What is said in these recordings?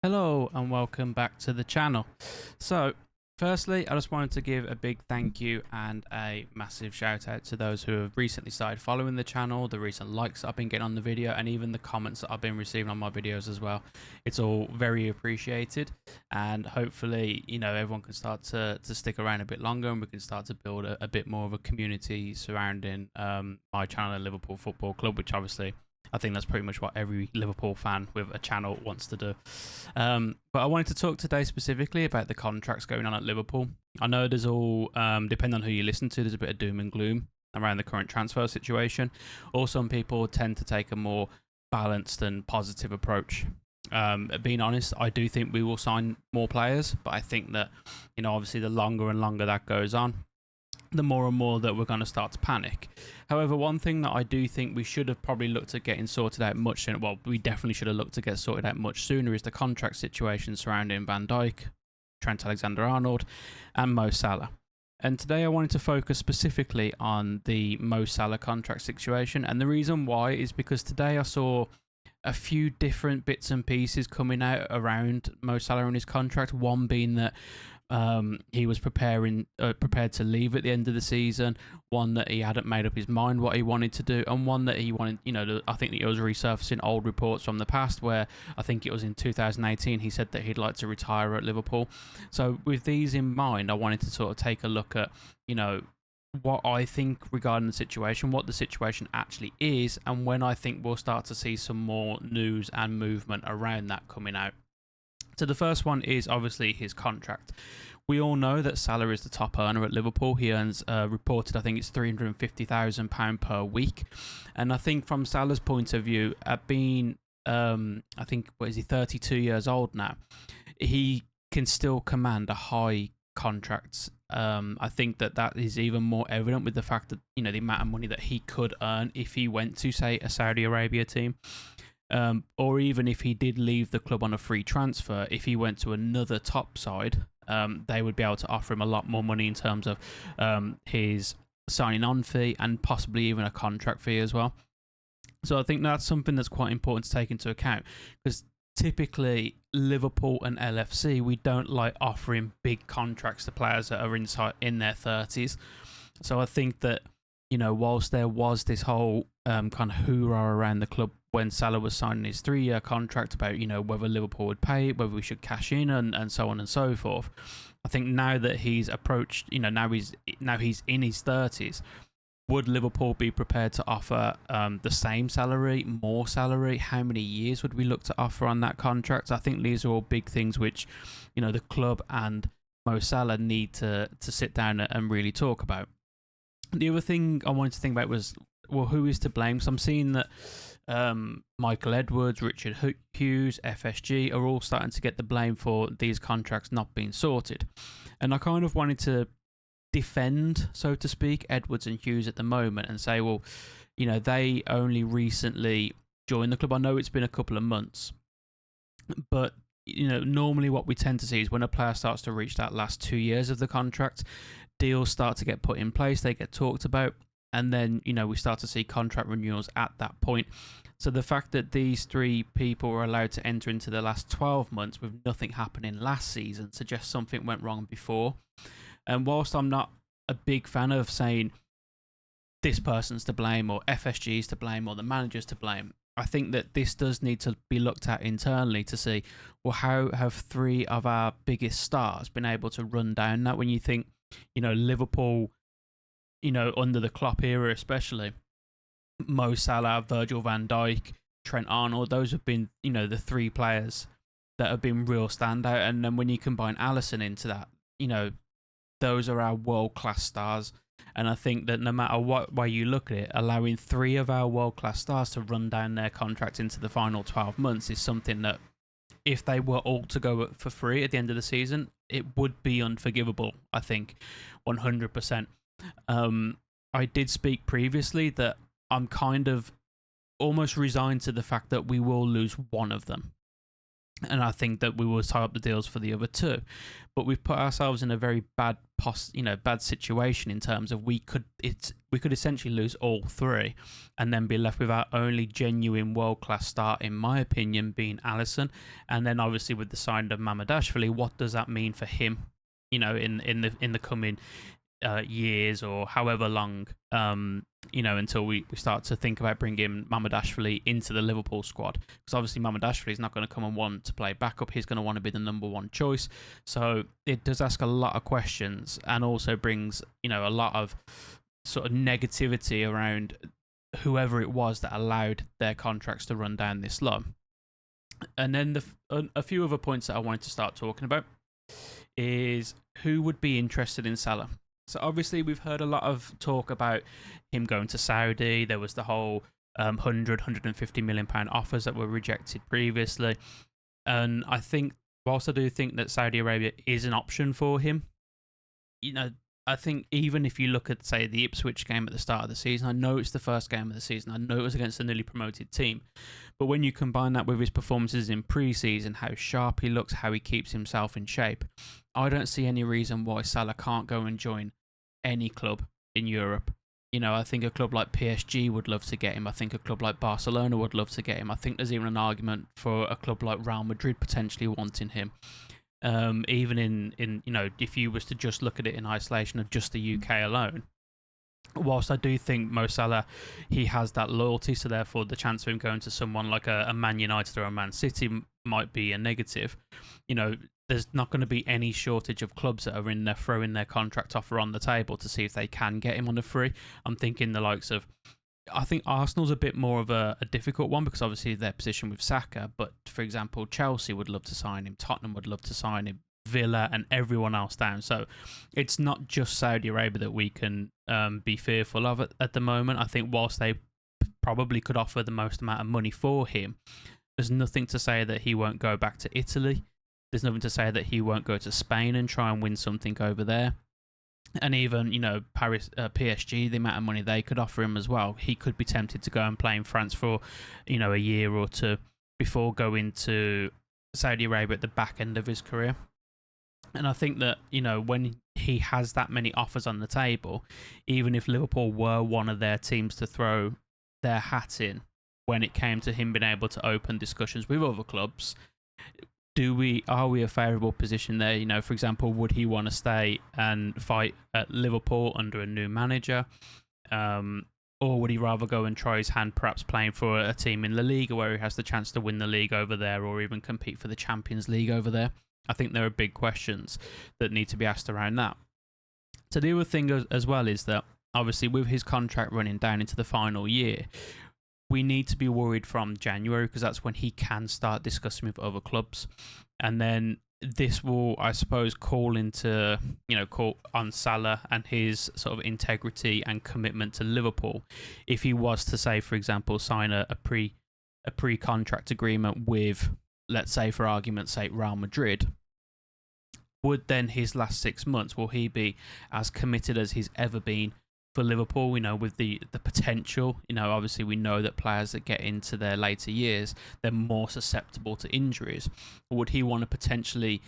Hello and welcome back to the channel. So, firstly, I just wanted to give a big thank you and a massive shout out to those who have recently started following the channel, the recent likes I've been getting on the video, and even the comments that I've been receiving on my videos as well. It's all very appreciated, and hopefully, everyone can start to stick around a bit longer and we can start to build a bit more of a community surrounding my channel and Liverpool Football Club, which obviously I think that's pretty much what every Liverpool fan with a channel wants to do. But I wanted to talk today specifically about the contracts going on at Liverpool. I know there's all, depending on who you listen to, there's a bit of doom and gloom around the current transfer situation. Or some people tend to take a more balanced and positive approach. Being honest, I do think we will sign more players, but I think that, obviously the longer and longer that goes on, the more and more that we're going to start to panic. However, one thing that I do think we should have probably looked at getting sorted out much sooner, well, we definitely should have looked to get sorted out much sooner, is the contract situation surrounding Van Dijk, Trent Alexander-Arnold, and Mo Salah. And today I wanted to focus specifically on the Mo Salah contract situation, and the reason why is because today I saw a few different bits and pieces coming out around Mo Salah and his contract. One being that he was prepared to leave at the end of the season. One that he hadn't made up his mind what he wanted to do, and one that he wanted. I think that he was resurfacing old reports from the past, where I think it was in 2018 he said that he'd like to retire at Liverpool. So with these in mind, I wanted to sort of take a look at what I think regarding the situation, what the situation actually is, and when I think we'll start to see some more news and movement around that coming out. So the first one is obviously his contract. We all know that Salah is the top earner at Liverpool. He earns reported, I think it's £350,000 per week. And I think from Salah's point of view, at being, I think, 32 years old now, he can still command a high contract. I think that is even more evident with the fact that, the amount of money that he could earn if he went to, say, a Saudi Arabia team. Or even if he did leave the club on a free transfer, if he went to another top side, they would be able to offer him a lot more money in terms of his signing on fee and possibly even a contract fee as well. So I think that's something that's quite important to take into account, because typically Liverpool and LFC, we don't like offering big contracts to players that are in their 30s. So I think that, whilst there was this whole kind of hoorah around the club when Salah was signing his 3-year contract about, whether Liverpool would pay it, whether we should cash in, and so on and so forth. I think now that he's approached, now he's in his 30s, would Liverpool be prepared to offer the same salary, more salary? How many years would we look to offer on that contract? I think these are all big things which, the club and Mo Salah need to sit down and really talk about. The other thing I wanted to think about was, well, who is to blame? So I'm seeing that Michael Edwards, Richard Hughes, FSG are all starting to get the blame for these contracts not being sorted. And I kind of wanted to defend, so to speak, Edwards and Hughes at the moment and say, well, they only recently joined the club. I know it's been a couple of months, but normally what we tend to see is when a player starts to reach that last 2 years of the contract, deals start to get put in place, they get talked about, and then we start to see contract renewals at that point. So the fact that these three people were allowed to enter into the last 12 months with nothing happening last season suggests something went wrong before. And whilst I'm not a big fan of saying this person's to blame or FSG is to blame or the manager's to blame, I think that this does need to be looked at internally to see, well, how have three of our biggest stars been able to run down that? When you think, Liverpool, under the Klopp era especially, Mo Salah, Virgil van Dijk, Trent Arnold, those have been, the three players that have been real standout. And then when you combine Alisson into that, those are our world-class stars. And I think that no matter what way you look at it, allowing three of our world-class stars to run down their contract into the final 12 months is something that, if they were all to go for free at the end of the season, it would be unforgivable, I think, 100%. I did speak previously that I'm kind of almost resigned to the fact that we will lose one of them. and I think that we will tie up the deals for the other two. But we've put ourselves in a very bad bad situation in terms of we could essentially lose all three, and then be left with our only genuine world class start, in my opinion, being Alisson. And then obviously with the sign of Mamadashvili, what does that mean for him? In the coming years, or however long, until we start to think about bringing Mamadashvili into the Liverpool squad. Because obviously Mamadashvili is not going to come and want to play backup. He's going to want to be the number one choice. So it does ask a lot of questions, and also brings, a lot of sort of negativity around whoever it was that allowed their contracts to run down this low. And then a few other points that I wanted to start talking about is who would be interested in Salah. So obviously we've heard a lot of talk about him going to Saudi. There was the whole 150 million pound offers that were rejected previously. And I think, whilst I do think that Saudi Arabia is an option for him, I think even if you look at, say, the Ipswich game at the start of the season, I know it's the first game of the season. I know it was against a newly promoted team. But when you combine that with his performances in pre-season, how sharp he looks, how he keeps himself in shape, I don't see any reason why Salah can't go and join any club in Europe. I think a club like PSG would love to get him. I think a club like Barcelona would love to get him. I think there's even an argument for a club like Real Madrid potentially wanting him. Even in if you was to just look at it in isolation of just the UK alone. Whilst I do think Mo Salah, he has that loyalty, so therefore the chance of him going to someone like a Man United or a Man City might be a negative. There's not going to be any shortage of clubs that are in there throwing their contract offer on the table to see if they can get him on a free. I'm thinking the likes of, I think Arsenal's a bit more of a difficult one, because obviously their position with Saka, but for example, Chelsea would love to sign him, Tottenham would love to sign him, Villa and everyone else down. So it's not just Saudi Arabia that we can be fearful of at the moment. I think whilst they probably could offer the most amount of money for him, there's nothing to say that he won't go back to Italy. There's nothing to say that he won't go to Spain and try and win something over there. And even, Paris, PSG, the amount of money they could offer him as well, he could be tempted to go and play in France for, a year or two before going to Saudi Arabia at the back end of his career. And I think that, when he has that many offers on the table, even if Liverpool were one of their teams to throw their hat in when it came to him being able to open discussions with other clubs, are we a favourable position there? For example, would he want to stay and fight at Liverpool under a new manager? Or would he rather go and try his hand perhaps playing for a team in La Liga where he has the chance to win the league over there, or even compete for the Champions League over there? I think there are big questions that need to be asked around that. So the other thing as well is that obviously with his contract running down into the final year, we need to be worried from January, because that's when he can start discussing with other clubs. And then this will, I suppose, call on Salah and his sort of integrity and commitment to Liverpool. If he was to, say, for example, sign a pre-contract agreement with, let's say, for argument's sake, Real Madrid, would then his last 6 months, will he be as committed as he's ever been for Liverpool, with the potential? Obviously we know that players that get into their later years, they're more susceptible to injuries. Would he want to potentially,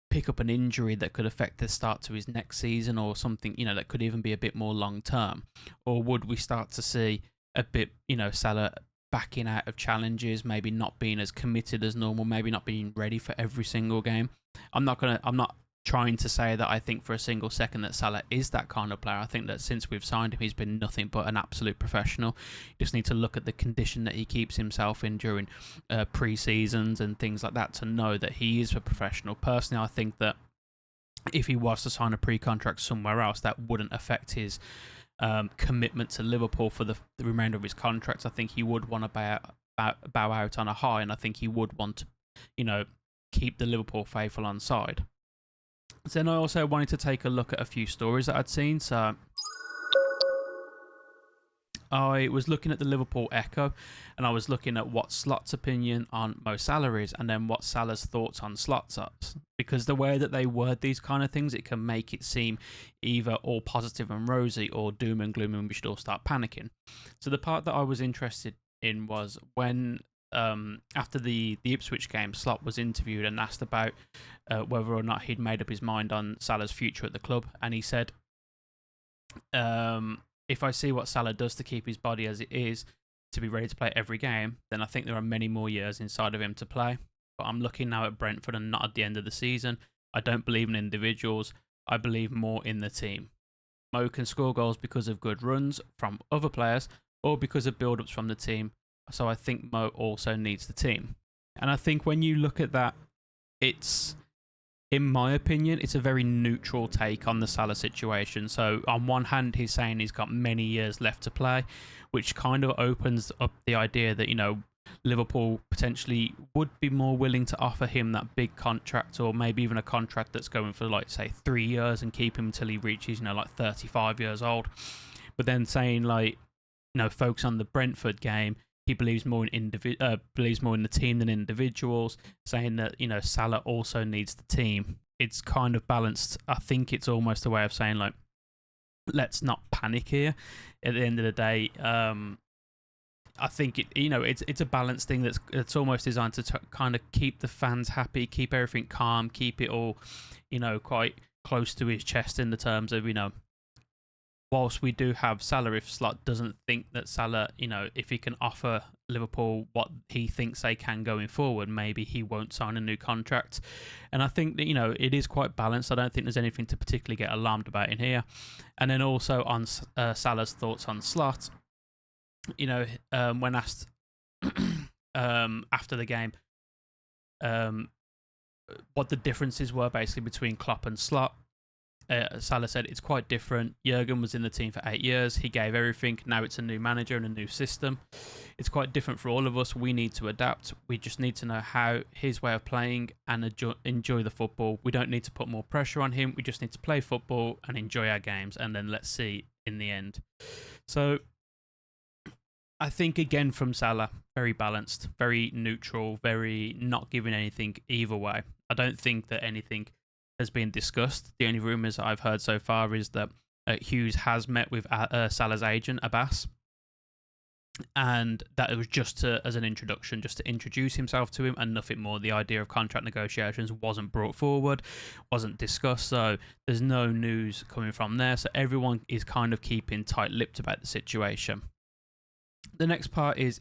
pick up an injury that could affect the start to his next season, or something, that could even be a bit more long term? Or would we start to see a bit, Salah backing out of challenges, maybe not being as committed as normal, maybe not being ready for every single game? I'm not trying to say that I think for a single second that Salah is that kind of player. I think that since we've signed him, he's been nothing but an absolute professional. You just need to look at the condition that he keeps himself in during pre-seasons and things like that to know that he is a professional. Personally, I think that if he was to sign a pre-contract somewhere else, that wouldn't affect his commitment to Liverpool for the remainder of his contract. I think he would want to bow out on a high, and I think he would want to, keep the Liverpool faithful on side. Then I also wanted to take a look at a few stories that I'd seen. So I was looking at the Liverpool Echo, and I was looking at what Slot's opinion on Mo Salah is, and then what Salah's thoughts on Slot's are. Because the way that they word these kind of things, it can make it seem either all positive and rosy or doom and gloom, and we should all start panicking. So the part that I was interested in was when after the Ipswich game, Slot was interviewed and asked about whether or not he'd made up his mind on Salah's future at the club, and he said, "If I see what Salah does to keep his body as it is, to be ready to play every game, then I think there are many more years inside of him to play. But I'm looking now at Brentford and not at the end of the season. I don't believe in individuals. I believe more in the team. Mo can score goals because of good runs from other players or because of build-ups from the team. So I think Mo also needs the team." And I think when you look at that, it's, in my opinion, it's a very neutral take on the Salah situation. So on one hand, he's saying he's got many years left to play, which kind of opens up the idea that, Liverpool potentially would be more willing to offer him that big contract, or maybe even a contract that's going for, like, say, 3 years and keep him until he reaches, like 35 years old. But then saying, like, focus on the Brentford game. He believes more in the team than individuals, saying that, Salah also needs the team. It's kind of balanced. I think it's almost a way of saying, like, let's not panic here. At the end of the day, I think it's a balanced thing that's almost designed to kind of keep the fans happy, keep everything calm, keep it all, quite close to his chest in the terms of, whilst we do have Salah, if Slot doesn't think that Salah, if he can offer Liverpool what he thinks they can going forward, maybe he won't sign a new contract. And I think that, it is quite balanced. I don't think there's anything to particularly get alarmed about in here. And then also on Salah's thoughts on Slot, when asked after the game what the differences were basically between Klopp and Slot, Salah said it's quite different. Jurgen was in the team for 8 years. He gave everything. Now it's a new manager and a new system. It's quite different for all of us. We need to adapt. We just need to know how his way of playing and enjoy the football. We don't need to put more pressure on him. We just need to play football and enjoy our games, and then let's see in the end. So I think, again, from Salah, very balanced, very neutral, very not giving anything either way. I don't think that anything has been discussed. The only rumours I've heard so far is that Hughes has met with Salah's agent, Abbas, and that it was just as an introduction, just to introduce himself to him and nothing more. The idea of contract negotiations wasn't brought forward, wasn't discussed, so there's no news coming from there. So everyone is kind of keeping tight-lipped about the situation. The next part is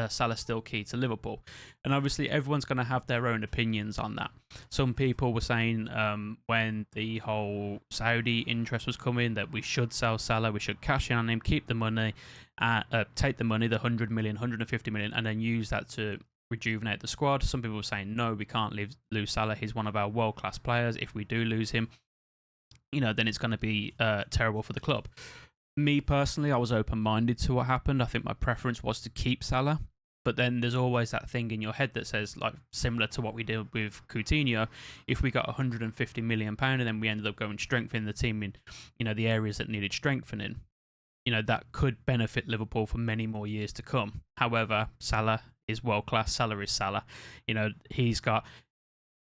Salah still key to Liverpool? And obviously everyone's going to have their own opinions on that. Some people were saying when the whole Saudi interest was coming that we should sell Salah, we should cash in on him, keep the money, take the money, the 100 million, 150 million, and then use that to rejuvenate the squad. Some people were saying, no, we can't lose Salah. He's one of our world-class players. If we do lose him, then it's going to be terrible for the club. Me personally, I was open-minded to what happened. I think my preference was to keep Salah, but then there's always that thing in your head that says, like, similar to what we did with Coutinho, if we got 150 million pound and then we ended up going strengthening the team in, the areas that needed strengthening, that could benefit Liverpool for many more years to come. However, Salah is world-class. Salah is Salah. He's got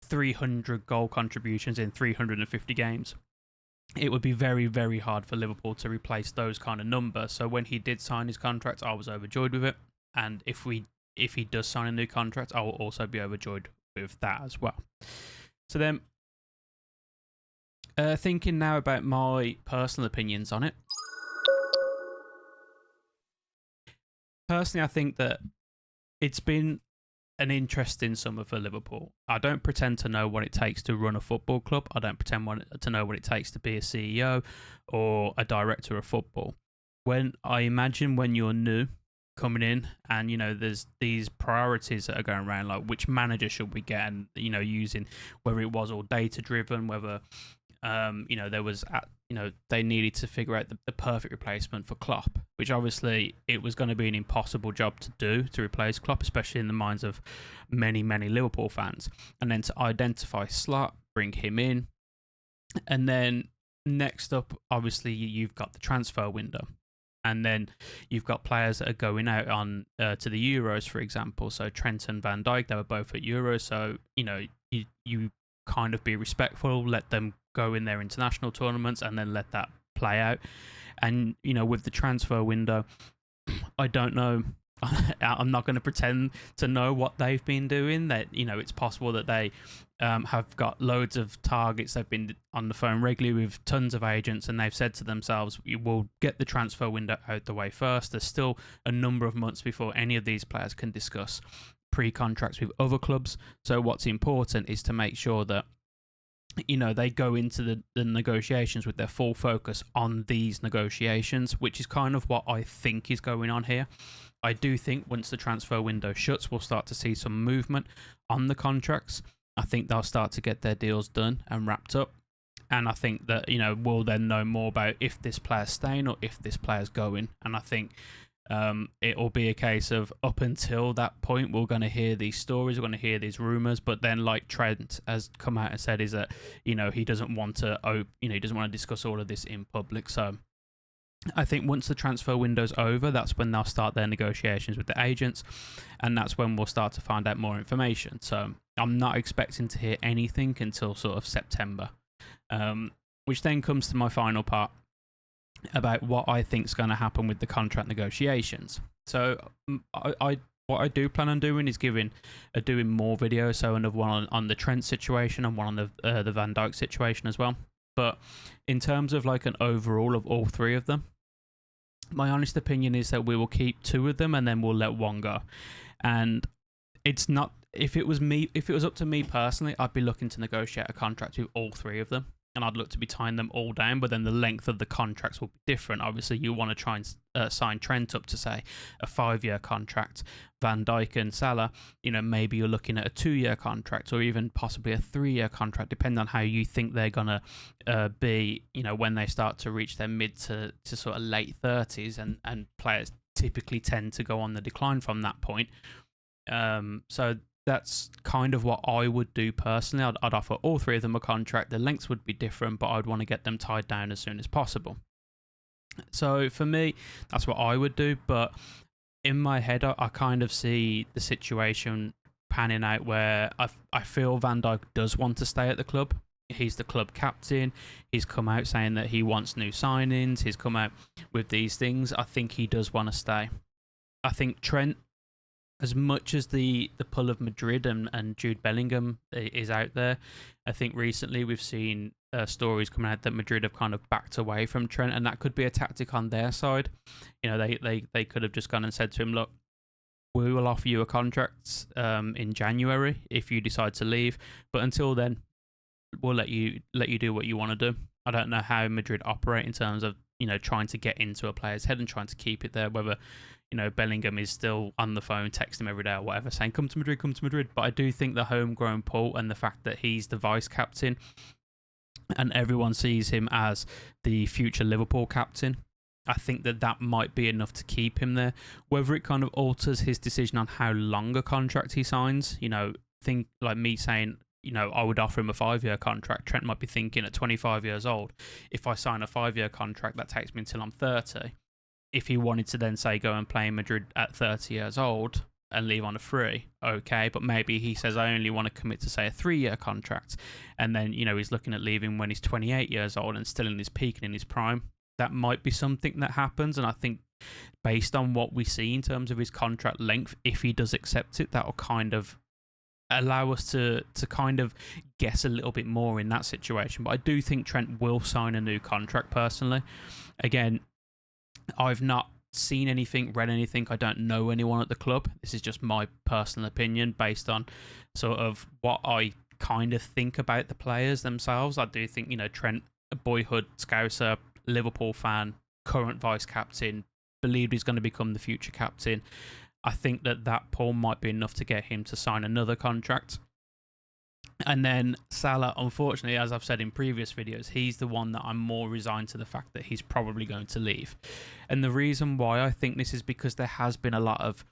300 goal contributions in 350 games. It would be very, very hard for Liverpool to replace those kind of numbers. So when he did sign his contract, I was overjoyed with it. And if he does sign a new contract, I will also be overjoyed with that as well. So then, thinking now about my personal opinions on it. Personally, I think that it's been an interesting summer for Liverpool. I don't pretend to know what it takes to run a football club. I don't pretend to know what it takes to be a CEO or a director of football. When you're new coming in and, there's these priorities that are going around, like which manager should we get, and, using whether it was all data driven, whether, there was, they needed to figure out the perfect replacement for Klopp, which obviously it was going to be an impossible job to do, to replace Klopp, especially in the minds of many, many Liverpool fans. And then to identify Slot, bring him in. And then next up, obviously, you've got the transfer window. And then you've got players that are going out on to the Euros, for example. So Trent and Van Dijk, they were both at Euros. So, you kind of be respectful, let them go in their international tournaments and then let that play out. And, with the transfer window, I don't know I'm not going to pretend to know what they've been doing. That, you know, it's possible that they have got loads of targets. They've been on the phone regularly with tons of agents, and they've said to themselves, "We will get the transfer window out the way first." There's still a number of months before any of these players can discuss pre-contracts with other clubs. So what's important is to make sure that, you know, they go into the negotiations with their full focus on these negotiations, which is kind of what I think is going on here. I do think once the transfer window shuts, we'll start to see some movement on the contracts. I think they'll start to get their deals done and wrapped up. And I think that, you know, we'll then know more about if this player's staying or if this player's going. And I think it'll be a case of, up until that point, we're going to hear these stories, we're going to hear these rumours. But then, like Trent has come out and said, is that, you know, he doesn't want to, he doesn't want to discuss all of this in public. So I think once the transfer window's over, that's when they'll start their negotiations with the agents, and that's when we'll start to find out more information. So I'm not expecting to hear anything until sort of September, which then comes to my final part about what I think is going to happen with the contract negotiations. So what I do plan on doing is doing more videos, so another one on the Trent situation and one on the Van Dijk situation as well. But in terms of like an overall of all three of them, my honest opinion is that we will keep two of them and then we'll let one go. And it's not, if it was up to me personally, I'd be looking to negotiate a contract with all three of them. And I'd look to be tying them all down, but then the length of the contracts will be different. Obviously, you want to try and sign Trent up to, say, a 5-year contract. Van Dijk and Salah, you know, maybe you're looking at a 2-year contract or even possibly a 3-year contract, depending on how you think they're going to be, you know, when they start to reach their mid to sort of late 30s, and players typically tend to go on the decline from that point. So that's kind of what I would do personally. I'd offer all three of them a contract. The lengths would be different, but I'd want to get them tied down as soon as possible. So for me, that's what I would do. But in my head, I kind of see the situation panning out where I feel Van Dijk does want to stay at the club. He's the club captain. He's come out saying that he wants new signings. He's come out with these things. I think he does want to stay. I think Trent, as much as the pull of Madrid and Jude Bellingham is out there, I think recently we've seen stories coming out that Madrid have kind of backed away from Trent, and that could be a tactic on their side. You know, they could have just gone and said to him, look, we will offer you a contract in January if you decide to leave, but until then, we'll let you do what you want to do. I don't know how Madrid operate in terms of, you know, trying to get into a player's head and trying to keep it there, whether, you know, Bellingham is still on the phone, texting him every day or whatever, saying, come to Madrid, come to Madrid. But I do think the homegrown pull and the fact that he's the vice captain and everyone sees him as the future Liverpool captain, I think that might be enough to keep him there. Whether it kind of alters his decision on how long a contract he signs, you know, think like me saying, you know, I would offer him a 5-year contract. Trent might be thinking at 25 years old, if I sign a 5-year contract, that takes me until I'm 30. If he wanted to then say go and play in Madrid at 30 years old and leave on a free, okay, but maybe he says I only want to commit to, say, a 3-year contract, and then, you know, he's looking at leaving when he's 28 years old and still in his peak and in his prime. That might be something that happens, and I think based on what we see in terms of his contract length, if he does accept it, that'll kind of allow us to kind of guess a little bit more in that situation. But I do think Trent will sign a new contract personally. Again, I've not seen anything, read anything. I don't know anyone at the club. This is just my personal opinion based on sort of what I kind of think about the players themselves. I do think, you know, Trent, a boyhood Scouser, Liverpool fan, current vice captain, believed he's going to become the future captain. I think that pull might be enough to get him to sign another contract. And then Salah, unfortunately, as I've said in previous videos, he's the one that I'm more resigned to the fact that he's probably going to leave. And the reason why I think this is because there has been a lot of,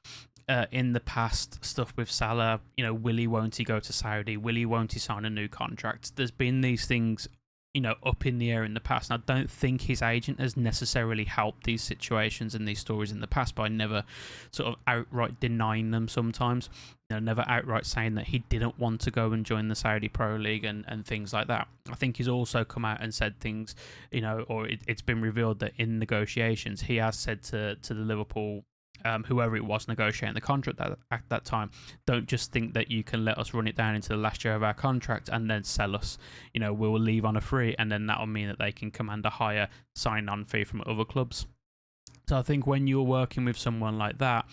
in the past, stuff with Salah. You know, will he, won't he go to Saudi? Will he, won't he sign a new contract? There's been these things, you know, up in the air in the past. And I don't think his agent has necessarily helped these situations and these stories in the past by never sort of outright denying them sometimes. You know, never outright saying that he didn't want to go and join the Saudi Pro League and things like that. I think he's also come out and said things, you know, or it's been revealed that in negotiations he has said to the Liverpool whoever it was negotiating the contract at that time, don't just think that you can let us run it down into the last year of our contract and then sell us. We'll leave on a free, and then that'll mean that they can command a higher sign-on fee from other clubs. So I think when you're working with someone like that,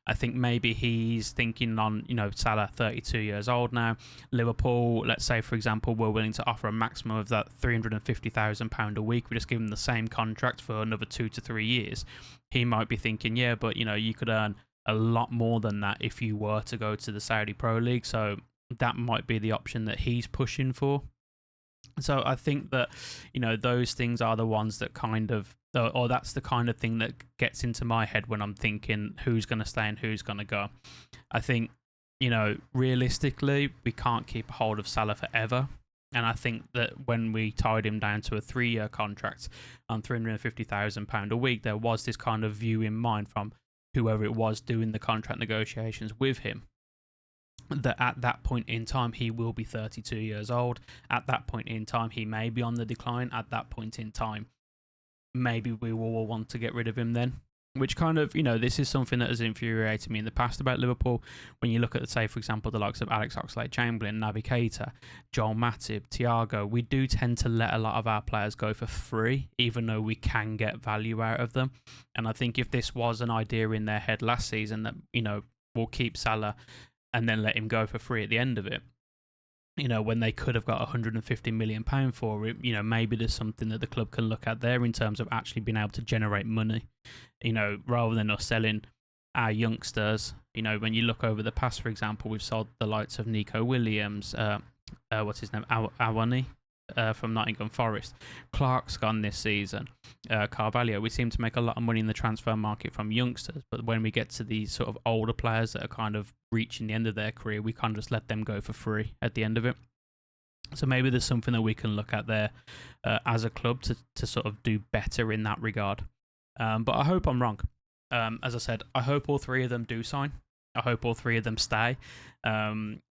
I think maybe he's thinking on, Salah, 32 years old now. Liverpool, let's say, for example, we're willing to offer a maximum of that £350,000 a week. We just give him the same contract for another 2 to 3 years. He might be thinking, yeah, but, you could earn a lot more than that if you were to go to the Saudi Pro League. So that might be the option that he's pushing for. So I think that, those things are the ones that kind of, or that's the kind of thing that gets into my head when I'm thinking who's going to stay and who's going to go. I think, realistically, we can't keep a hold of Salah forever. And I think that when we tied him down to a 3-year contract on £350,000 a week, there was this kind of view in mind from whoever it was doing the contract negotiations with him, that at that point in time he will be 32 years old. At that point in time he may be on the decline. At that point in time maybe we will want to get rid of him then, which kind of, this is something that has infuriated me in the past about Liverpool. When you look at, say, for example, the likes of Alex Oxlade-Chamberlain, Naby Keita, Joel Matip, Thiago, we do tend to let a lot of our players go for free, even though we can get value out of them. And I think if this was an idea in their head last season that, we'll keep Salah and then let him go for free at the end of it, when they could have got £150 million for it, maybe there's something that the club can look at there in terms of actually being able to generate money, rather than us selling our youngsters. When you look over the past, for example, we've sold the likes of Nico Williams, what's his name, Awani, from Nottingham Forest. Clark's gone this season. Carvalho. We seem to make a lot of money in the transfer market from youngsters, but when we get to these sort of older players that are kind of reaching the end of their career, we can't just let them go for free at the end of it. So maybe there's something that we can look at there as a club to sort of do better in that regard. But I hope I'm wrong. As I said, I hope all three of them do sign. I hope all three of them stay.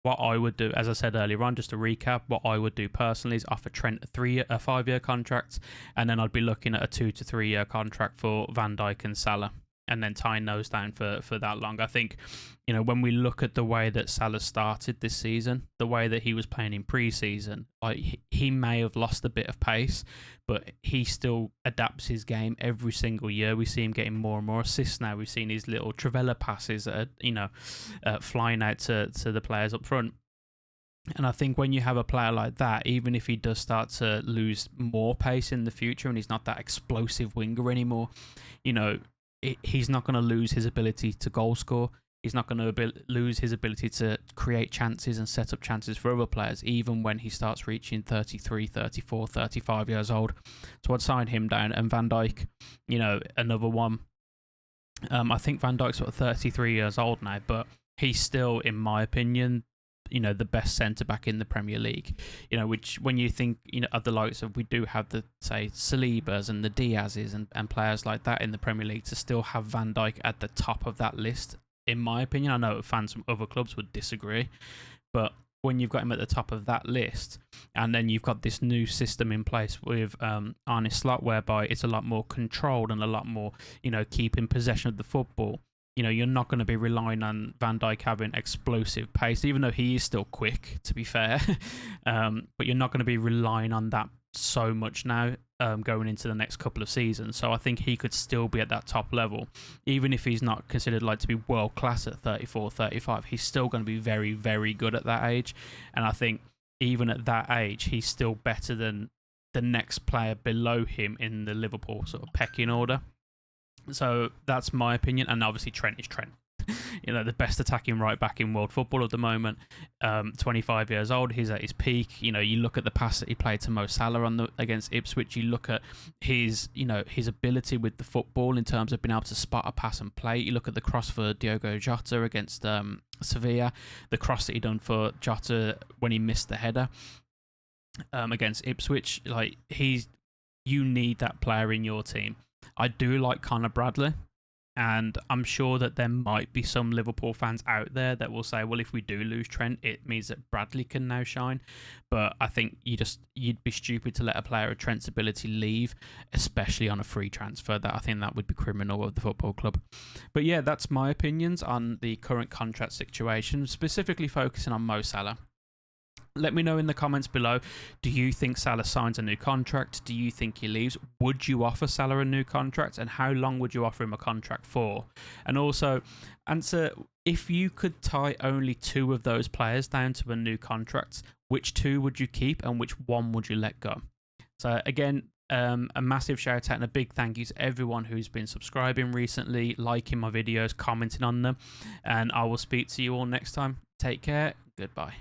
What I would do, as I said earlier on, just to recap, what I would do personally is offer Trent a 5-year contract, and then I'd be looking at a 2 to 3 year contract for Van Dijk and Salah, and then tying those down for that long. I think, when we look at the way that Salah started this season, the way that he was playing in pre-season, like he may have lost a bit of pace, but he still adapts his game every single year. We see him getting more and more assists now. We've seen his little Travella passes, flying out to the players up front. And I think when you have a player like that, even if he does start to lose more pace in the future and he's not that explosive winger anymore, he's not going to lose his ability to goal score. He's not going to lose his ability to create chances and set up chances for other players, even when he starts reaching 33, 34, 35 years old. So I'd sign him down. And Van Dijk, another one. I think Van Dijk's sort of 33 years old now, but he's still, in my opinion, the best centre-back in the Premier League. Which when you think, of the likes of, we do have the, say, Salibas and the Diazes and players like that in the Premier League, to still have Van Dijk at the top of that list, in my opinion. I know fans from other clubs would disagree, but when you've got him at the top of that list, and then you've got this new system in place with Arne Slot, whereby it's a lot more controlled and a lot more, keeping possession of the football. You're not going to be relying on Van Dijk having explosive pace, even though he is still quick, to be fair. But you're not going to be relying on that so much now going into the next couple of seasons. So I think he could still be at that top level. Even if he's not considered like to be world class at 34, 35, he's still going to be very, very good at that age. And I think even at that age, he's still better than the next player below him in the Liverpool sort of pecking order. So that's my opinion, and obviously Trent is Trent. The best attacking right back in world football at the moment. 25 years old, he's at his peak. You look at the pass that he played to Mo Salah against Ipswich. You look at his ability with the football in terms of being able to spot a pass and play. You look at the cross for Diogo Jota against Sevilla, the cross that he done for Jota when he missed the header against Ipswich. You need that player in your team. I do like Conor Bradley, And I'm sure that there might be some Liverpool fans out there that will say, well, if we do lose Trent, it means that Bradley can now shine. But I think you'd be stupid to let a player of Trent's ability leave, especially on a free transfer. That I think that would be criminal of the football club. But yeah, that's my opinions on the current contract situation, specifically focusing on Mo Salah. Let me know in the comments below. Do you think Salah signs a new contract? Do you think he leaves? Would you offer Salah a new contract? And how long would you offer him a contract for? And also, answer, if you could tie only 2 of those players down to a new contract, which 2 would you keep and which 1 would you let go? So again, a massive shout out and a big thank you to everyone who's been subscribing recently, liking my videos, commenting on them. And I will speak to you all next time. Take care. Goodbye.